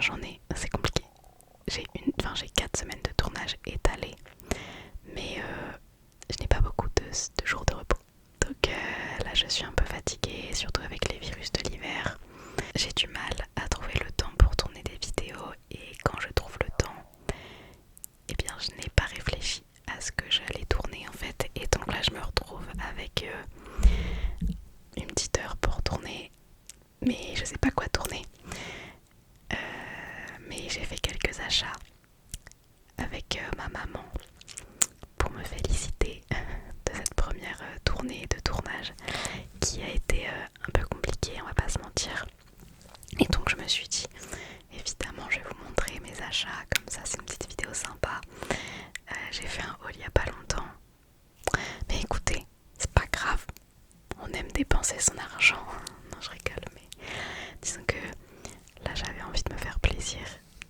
j'en ai, c'est compliqué. J'ai 4 semaines de tournage étalées, mais je n'ai pas beaucoup de jours de repos. Donc là je suis un peu fatiguée, surtout avec les virus de l'hiver. J'ai du mal à trouver le temps pour tourner des vidéos et quand je trouve le temps, eh bien je n'ai pas réfléchi à ce que j'allais tourner en fait. Et donc là je me retrouve avec une petite heure pour tourner, mais je sais pas quoi tourner. Mais j'ai fait quelques achats avec ma maman pour me féliciter de cette première tournée de tournage qui a été un peu compliquée, on va pas se mentir. Et donc je me suis dit, évidemment je vais vous montrer mes achats, comme ça c'est une petite vidéo sympa. J'ai fait un haul il y a pas longtemps. Mais écoutez, c'est pas grave, on aime dépenser son argent. Non je rigole, mais disons que là j'avais envie de me faire plaisir.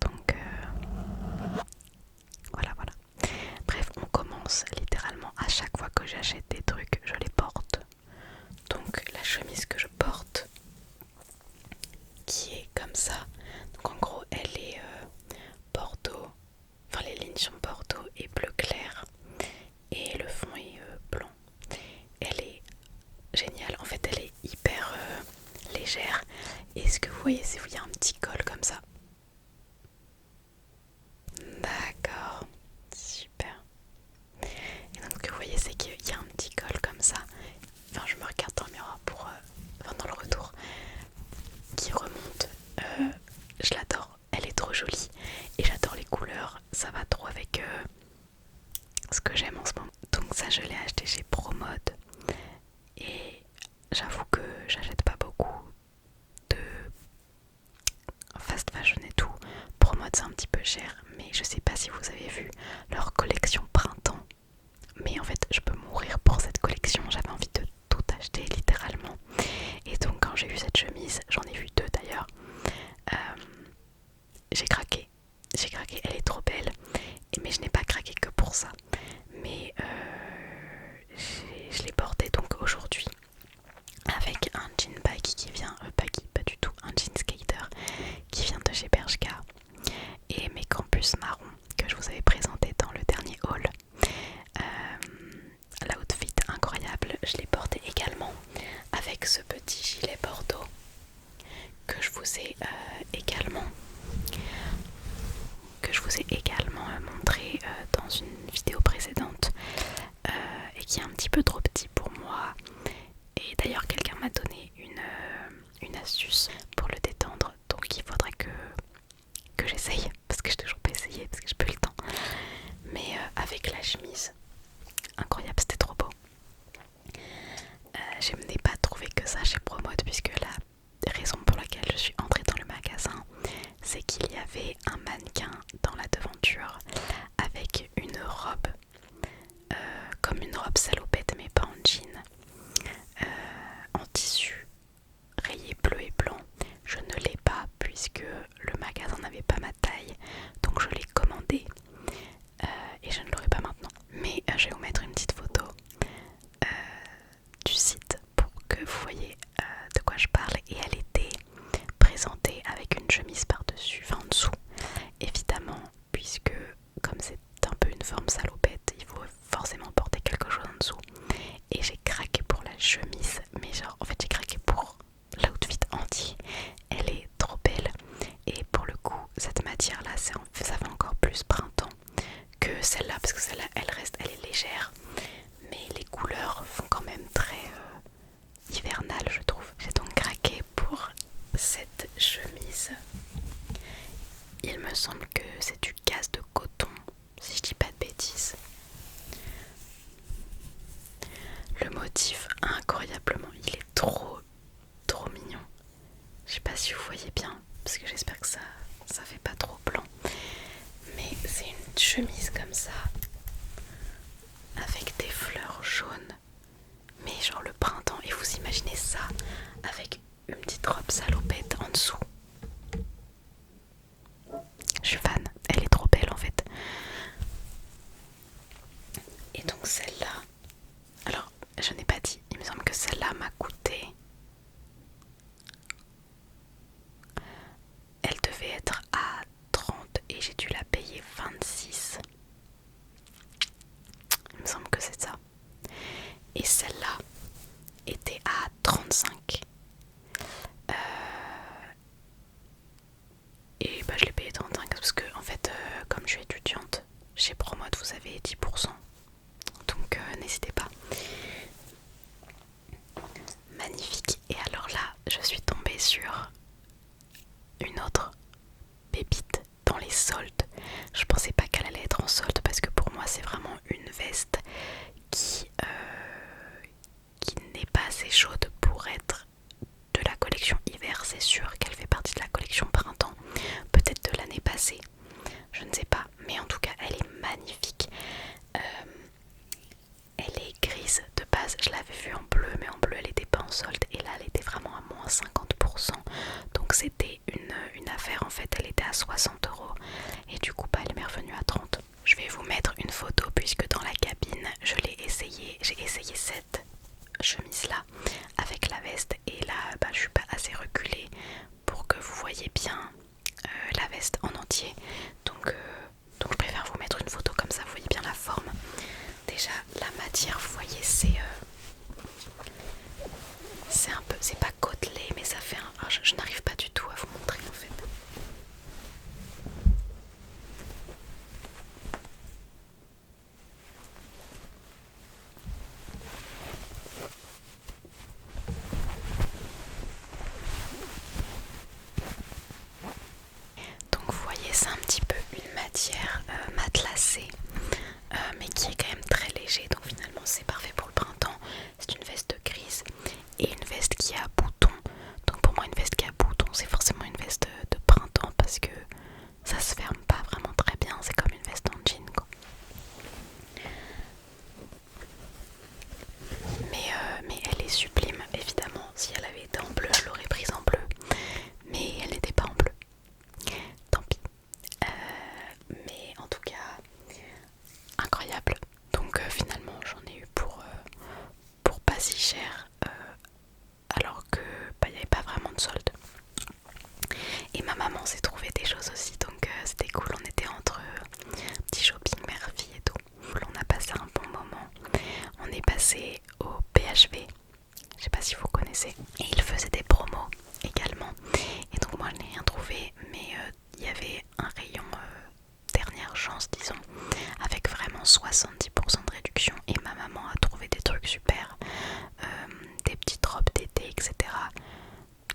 Donc voilà. Bref, on commence littéralement à chaque fois que j'achète des trucs, je les porte. Donc la chemise que je porte, qui est comme ça. Donc en gros, elle est bordeaux. Enfin, les lignes sont bordeaux et bleu clair. Et le fond est blanc. Elle est géniale. En fait, elle est hyper légère. Et ce que vous voyez, c'est qu'il y a un petit col comme ça. D'accord. Super. Et donc, ce que vous voyez, c'est qu'il y a un petit col comme ça. Enfin, je me regarde dans le miroir pour... enfin, dans le retour. Qui remonte. Je l'adore. Elle est trop jolie. Et j'adore les couleurs. Ça va trop avec ce que j'aime en ce moment. Donc ça, je l'ai acheté chez Promode. Et j'avoue que j'achète pas beaucoup de fast fashion et tout. Promode, c'est un petit peu cher. Mais je sais pas si vous avez vu leur collection printemps. Mais en fait, je peux mourir pour cette collection. J'avais envie de tout acheter littéralement. Et donc quand j'ai vu cette chemise, j'en ai vu deux d'ailleurs, j'ai craqué. Elle est trop belle. Mais je n'ai pas craqué que pour ça. Mais je l'ai portée donc aujourd'hui avec un jean baggy qui vient, baggy pas du tout, un jean skater qui vient de chez Bershka et mes campus marron que je vous avais présenté dans le dernier haul. L'outfit incroyable, je l'ai porté également avec ce petit gilet bordeaux que je vous ai également montré dans une vidéo précédente et qui est un petit peu trop petit pour moi. Et d'ailleurs quelqu'un m'a donné une astuce pour le détendre, donc il faudrait que j'essaye parce que je n'ai toujours pas essayé parce que j'ai plus le temps. Mais avec la chemise, incroyable, c'était trop beau. Je n'ai pas trouvé que ça chez Promode puisque la raison pour laquelle je suis entrée dans le magasin, c'est qu'il y avait un mannequin dans la devanture avec une robe, comme une robe salopette mais pas en jean, en tissu rayé bleu et blanc. Je ne l'ai pas puisque le magasin n'avait pas ma taille, donc je l'ai commandé et je ne l'aurai pas maintenant. Mais je vais vous mettre une petite photo du site pour que vous voyez de quoi je parle. Et elle était présentée avec une chemise par-dessus, enfin en dessous, évidemment, puisque comme c'est un peu une forme salopette, il faut forcément porter quelque chose en dessous. Et j'ai craqué pour la chemise, mais genre en fait j'ai craqué pour l'outfit entier. Elle est trop belle et pour le coup cette matière là ça fait encore plus printemps que celle-là, parce que celle-là elle est légère, mais les couleurs font quand même très hivernales je trouve. J'ai donc craqué pour cette chemise. Il me semble que c'est du gaze de coton si je dis pas de bêtises. Le motif incroyablement, il est trop mignon. Je sais pas si vous voyez bien parce que j'espère que ça fait pas trop blanc, mais c'est une chemise comme ça avec des fleurs jaunes, mais genre le printemps. Et vous imaginez ça avec une petite robe salopette en dessous. Je suis fan, elle est trop belle en fait. Et donc celle-là, alors je n'ai pas dit, il me semble que celle-là m'a coûté, elle devait être à sur une autre pépite dans les soldes. Je pensais pas qu'elle allait être en solde parce que pour moi c'est vraiment une veste qui n'est pas assez chaude pour être de la collection hiver. C'est sûr qu'elle fait partie de la collection printemps, peut-être de l'année passée, je ne sais pas, mais en tout cas elle est magnifique. Elle est grise de base, je l'avais vue en bleu, mais en bleu elle était pas en solde, et là elle était vraiment à moins 50%, donc c'était une affaire en fait. Elle était à 60 euros et du coup elle m'est revenue à 30. Je vais vous mettre une photo puisque dans la cabine je l'ai essayé, j'ai essayé cette chemise là avec la veste, et là je suis pas assez reculée pour que vous voyez bien la veste en entier, donc je préfère vous mettre une photo comme ça vous voyez bien la forme. Déjà la matière vous voyez c'est un peu, c'est pas côtelé mais ça fait un... je n'arrive pas du tout à vous montrer en fait. Donc vous voyez c'est un petit peu une matière matelassée mais qui est quand même très léger, donc finalement c'est parfait pour le printemps. C'est une veste grise et une veste qui a boutons, donc pour moi une veste qui a boutons c'est forcément une veste de printemps parce que ça se ferme pas vraiment très bien, c'est comme une veste en jean quoi. Mais elle est sublime, évidemment si elle avait été en bleu je l'aurais prise en bleu, mais elle n'était pas en bleu, tant pis. Mais en tout cas incroyable, donc finalement j'en ai eu pour pas si cher, alors que il n'y avait pas vraiment de solde. Et ma maman s'est trouvé des choses aussi, donc c'était cool, on était entre petit shopping mère-fille et tout. On a passé un bon moment, on est passé au PHV, je sais pas si vous connaissez, et ils faisaient des promos également, et donc moi je n'ai rien trouvé, mais il y avait un rayon dernière chance disons, avec vraiment 70% de réduction, et ma maman a trouvé des trucs super, des petites robes d'été etc,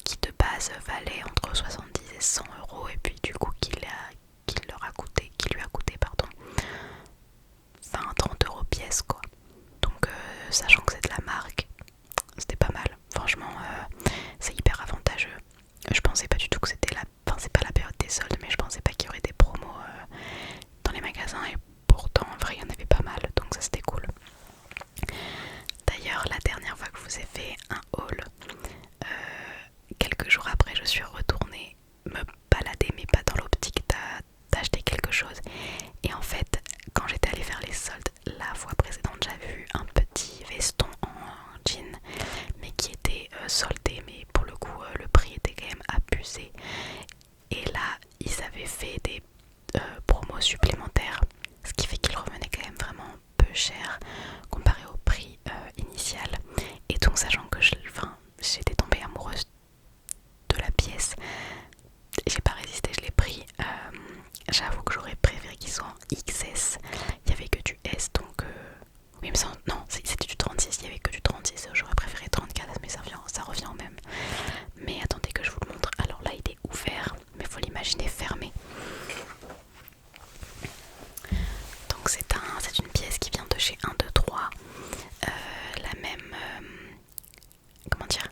qui de base valaient entre 70 et 100 euros, et puis du coup qui lui a coûté pardon 20-30 euros pièce quoi. Donc sachant que c'est de la marque, c'était pas mal. Franchement c'est hyper avantageux. Je pensais pas du tout que c'était enfin c'est pas la période des soldes, mais je pensais pas qu'il y aurait des promos dans les magasins, et pourtant en vrai il y en avait pas mal, donc ça c'était cool. D'ailleurs la dernière fois que je vous ai fait un haul, quelques jours après je suis retournée me balader, mais pas dans l'optique d'acheter quelque chose, et en fait quand j'étais allée faire les soldes la fois précédente j'avais vu un petit veston en jean mais qui était soldé, mais pour le coup le prix était quand même abusé, et là ils avaient fait des promos supplémentaires, ce qui fait qu'il revenait quand même vraiment peu cher comparé au prix initial, et donc sachant que j'étais tombée amoureuse de la pièce, j'ai pas résisté, je l'ai pris. J'avoue que j'aurais préféré qu'il soit en XS, il y avait que du S, donc oui mais non c'était du 36, il y avait que du 36, j'aurais préféré 34 mais ça revient au même. Mais attendez que je vous le montre. Alors là il est ouvert mais faut l'imaginer fermé, donc c'est une pièce qui vient de chez 1, 2, 3, la même comment dire,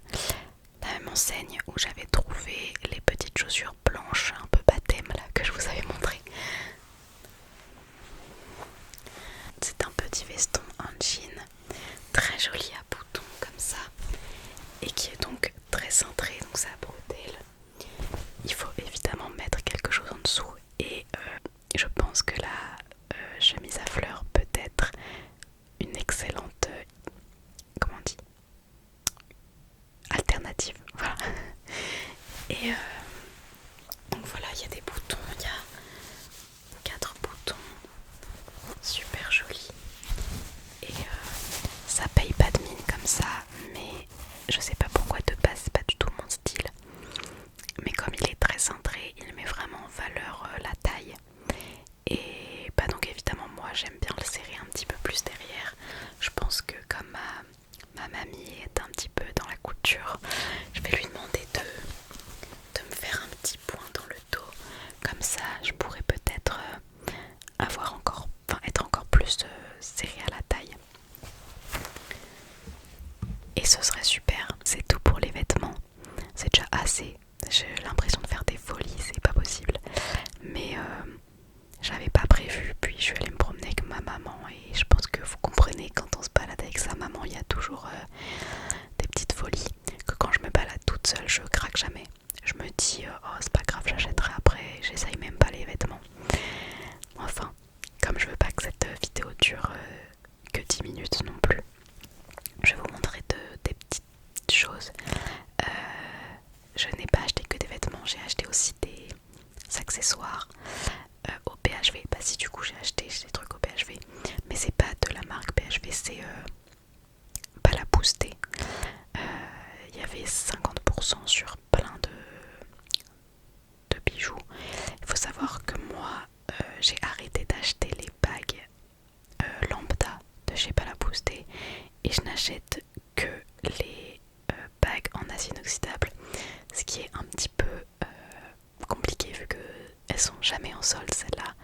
la même enseigne où j'avais trouvé les petites chaussures blanches un peu baptême là que je vous avais montré. C'est un petit veston en jean très joli à boutons comme ça, et qui est donc très cintré, donc ça bretelle. Il faut évidemment mettre quelque chose en dessous, et je pense que la chemise à fleurs peut être une excellente comment on dit, alternative, voilà. Et donc voilà, il y a des boutons, il y a 4 boutons super jolis, et ça paye pas de mine comme ça, mais je sais pas pourquoi de base c'est pas du tout mon style, mais comme il est très cintré il met vraiment en valeur la taille, et donc évidemment moi j'aime bien le serrer un petit peu plus derrière. Je pense que comme ma mamie est un petit peu dans la couture, je vais lui demander me dis oh c'est pas grave, j'achèterai après, j'essaye même pas les vêtements. Enfin, comme je veux pas que cette vidéo dure que 10 minutes non plus, je vais vous montrer des petites choses. Je n'ai pas acheté que des vêtements, j'ai acheté aussi des accessoires au BHV. Bah si, du coup j'ai acheté des trucs au BHV, mais c'est pas de la marque BHV, c'est Balaboosté. Il y avait 50% sur plein de bijoux. Il faut savoir que moi j'ai arrêté d'acheter les bagues lambda de chez Balaboosté et je n'achète que les bagues en acier inoxydable, ce qui est un petit peu compliqué vu que elles sont jamais en solde, celles-là.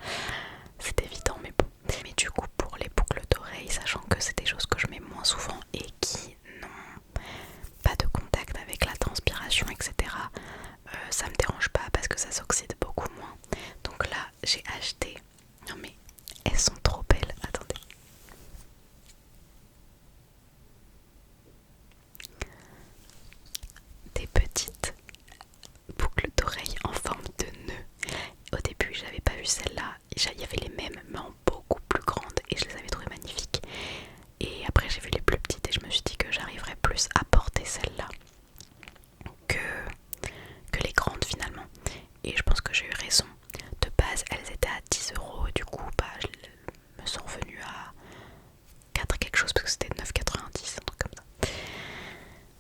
C'est évident, mais bon. Mais du coup, pour les boucles d'oreilles, sachant que c'est des choses que je mets moins souvent et qui n'ont pas de contact avec la transpiration, etc., ça me dérange pas parce que ça s'oxyde beaucoup moins. Donc là, j'ai acheté. Non mais elles sont trop belles. Attendez. Des petites boucles d'oreilles en forme de nœud. Au début, j'avais pas vu celle-là. Il y avait les mêmes, mais en beaucoup plus grandes, et je les avais trouvées magnifiques. Et après, j'ai vu les plus petites et je me suis dit que j'arriverais plus à porter celle-là que les grandes finalement. Et je pense que j'ai eu raison. De base, elles étaient à 10 €. Du coup, bah, elles me sont revenues à 4 quelque chose parce que c'était 9,90, un truc comme ça.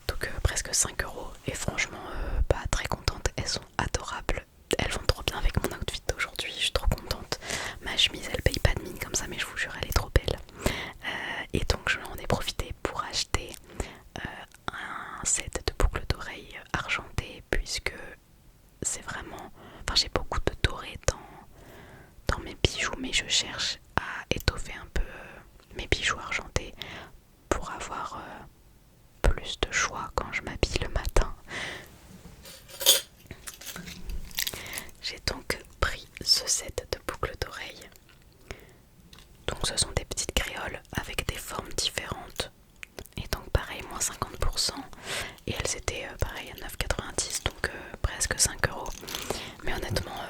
Donc presque 5 €. Et franchement, pas très contente. Elles sont adorables. Elles vont trop bien avec mon outfit d'aujourd'hui. Je suis trop contente. Ma chemise, elle paye pas de mine comme ça, mais je vous jure, elle est trop belle. Et donc, j'en ai profité pour acheter un set de boucles d'oreilles argentées, puisque c'est vraiment... Enfin, j'ai beaucoup de doré dans mes bijoux, mais je cherche à étoffer un peu mes bijoux argentés pour avoir plus de choix quand je m'habille le matin. J'ai donc pris ce set de boucles d'oreilles. Donc ce sont des petites créoles avec des formes différentes. Et donc pareil, moins 50%. Et elles étaient pareil à 9,90, donc presque 5 €. Mais honnêtement,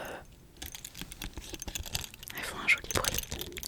elles font un joli bruit.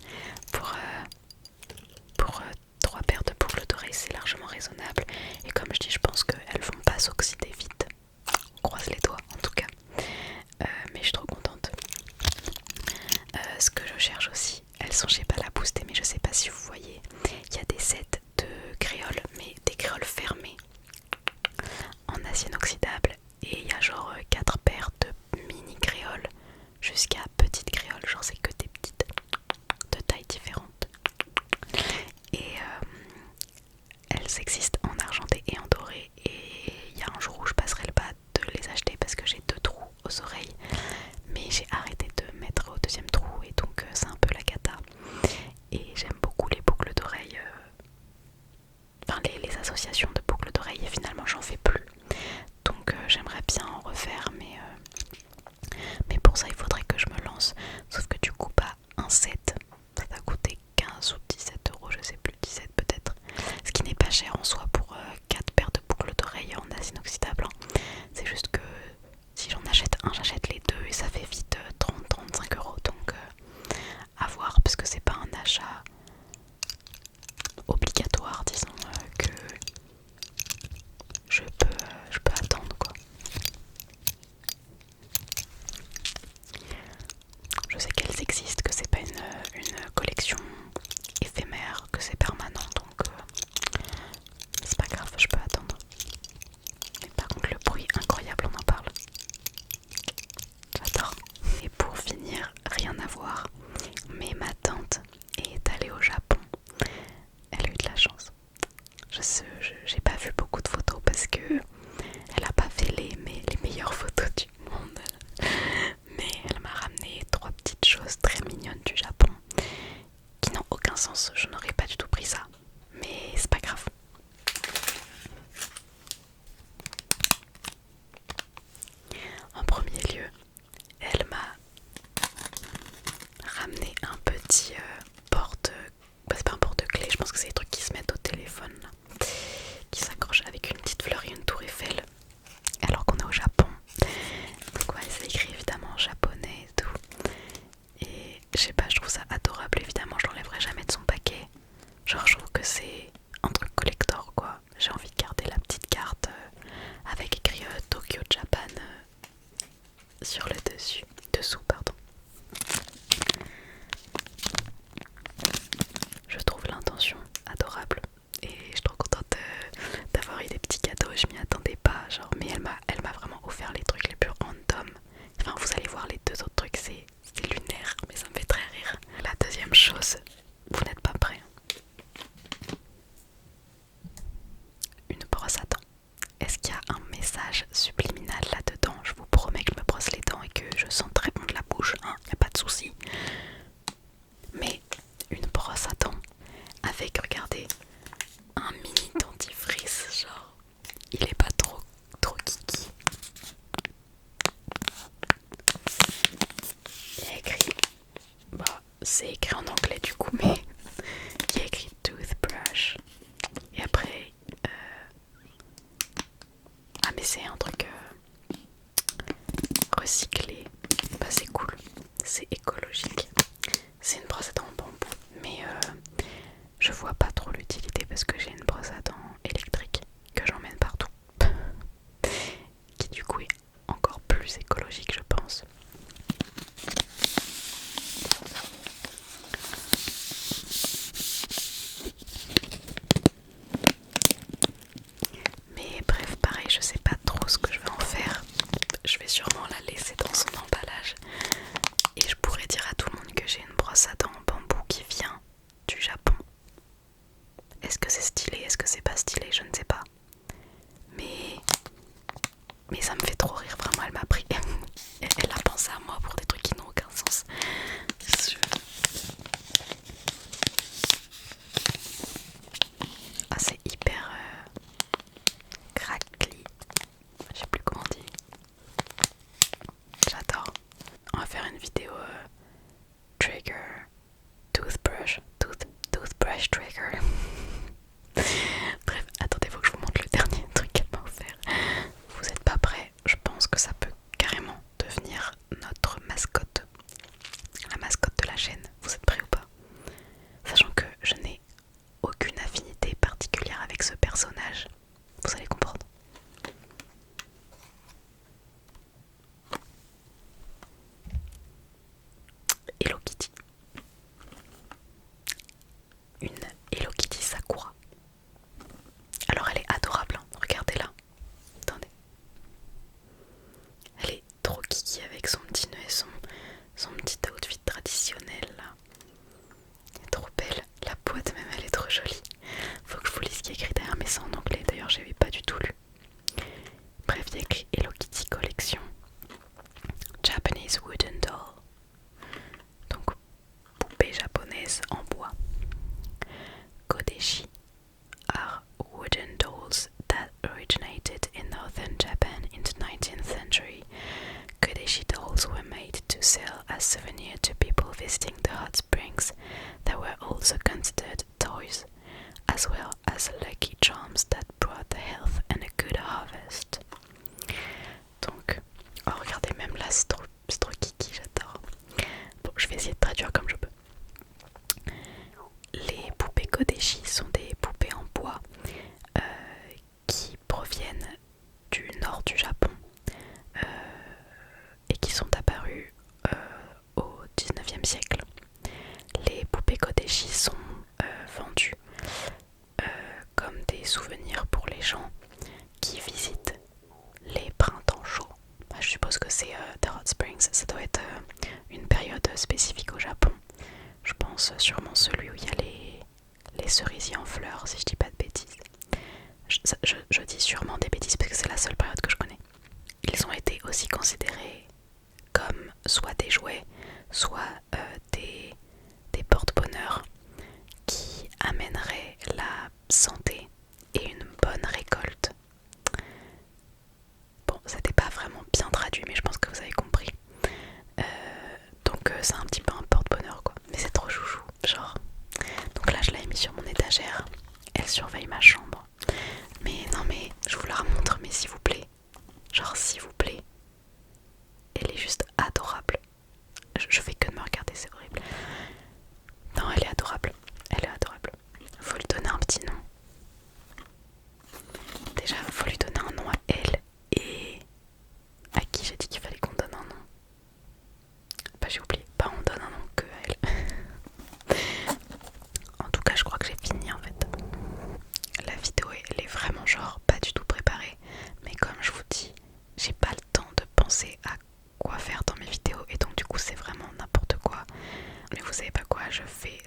sur le dessous pardon. Je trouve l'intention adorable et je suis trop contente d'avoir eu des petits cadeaux. Je m'y attendais pas, genre, mais elle m'a vraiment offert les trucs les plus random. Enfin, vous allez voir les deux autres trucs, c'est lunaire, mais ça me fait très rire. La deuxième chose, vous n'êtes pas prêts. Une brosse à dents. Est-ce qu'il y a un message subliminal là-dedans? Je vous promets que je me brosse les dents et que je sens très bon de la bouche, hein, y a pas de souci. Mais une brosse à dents avec, regardez, un mini dentifrice, genre, il est pas trop kiki. Il y a écrit, bah, c'est écrit en anglais du coup, mais il y a écrit toothbrush. Et après, ah mais c'est un truc recyclé, bah c'est cool, c'est écologique. C'est une brosse à dents en bambou, mais je vois pas trop l'utilité parce que j'ai une brosse à dents électrique que j'emmène partout, qui du coup est encore plus écologique je pense. Mais bref, pareil, je sais pas trop ce que je vais en faire. Je vais sûrement la laisser dans son emballage. Et je pourrais dire à tout le monde que j'ai une brosse à dents en bambou qui vient du Japon. Est-ce que c'est stylé? Est-ce que c'est pas stylé? Je ne sais pas. Mais ça me fait trop rire, vraiment, elle m'a pris. Elle a pensé à moi pour des trucs qui n'ont aucun sens. Ah, c'est hyper crackly. Je sais plus comment on dit. J'adore. On va faire une vidéo trigger toothbrush trigger. Bref, attendez, faut que je vous montre le dernier truc qu'elle m'a offert. Vous êtes pas prêts? Je pense que ça peut carrément devenir notre mascotte. La mascotte de la chaîne. Vous êtes prêts ou pas? Sachant que je n'ai aucune affinité particulière avec ce personnage. Vous allez comprendre. Hello Kitty. Une Hello Kitty Sakura. Alors elle est adorable, hein. Regardez-la. Attendez. Elle est trop kiki avec son petit nœud et son petit outfit traditionnel là. Elle est trop belle. La boîte même, elle est trop jolie. Faut que je vous lise ce qui est écrit derrière, mais c'est en anglais d'ailleurs, j'avais pas du tout lu. Bref, il y a écrit Hello Kitty Collection Japanese Wooden Doll. Donc, poupée japonaise en bois. Kodeshi are wooden dolls that originated in northern Japan in the 19th century. Kodeshi dolls were made to sell as souvenirs to people visiting the hot springs. They were also considered toys, as well as lucky charms that brought the health and a good harvest. Donc, oh regardez, même là c'est trop kiki, j'adore. Bon, je vais essayer de traduire comme je peux. Les poupées Kodeshi sont des poupées en bois qui proviennent du nord du Japon et qui sont apparues au 19e siècle. Les poupées Kodeshi sont vendues comme des souvenirs pour les gens qui visitent les printemps chauds. Je suppose que c'est The Hot Springs, ça doit être une période spécifique au Japon. Je pense sûrement celui où il y a les cerisiers en fleurs, si je dis pas de bêtises. Je dis sûrement des bêtises parce que c'est la seule période que je connais. Ils ont été aussi considérés comme soit des jouets, soit des porte-bonheur qui amèneraient la santé et une bonne récolte. Bon, c'était pas vraiment bien traduit, mais je pense que vous avez compris. Donc c'est un petit peu un porte-bonheur quoi, mais c'est trop chouchou, genre. Donc là je l'ai mis sur mon étagère, elle surveille ma chambre. Mais non mais je vous la remontre, mais s'il vous plaît, genre s'il vous plaît, elle est juste adorable. Je fais que de me regarder, c'est horrible. Non, elle est adorable, elle est adorable. Faut lui donner un petit nom. pensé à quoi faire dans mes vidéos et donc du coup c'est vraiment n'importe quoi. Mais vous savez pas quoi, je fais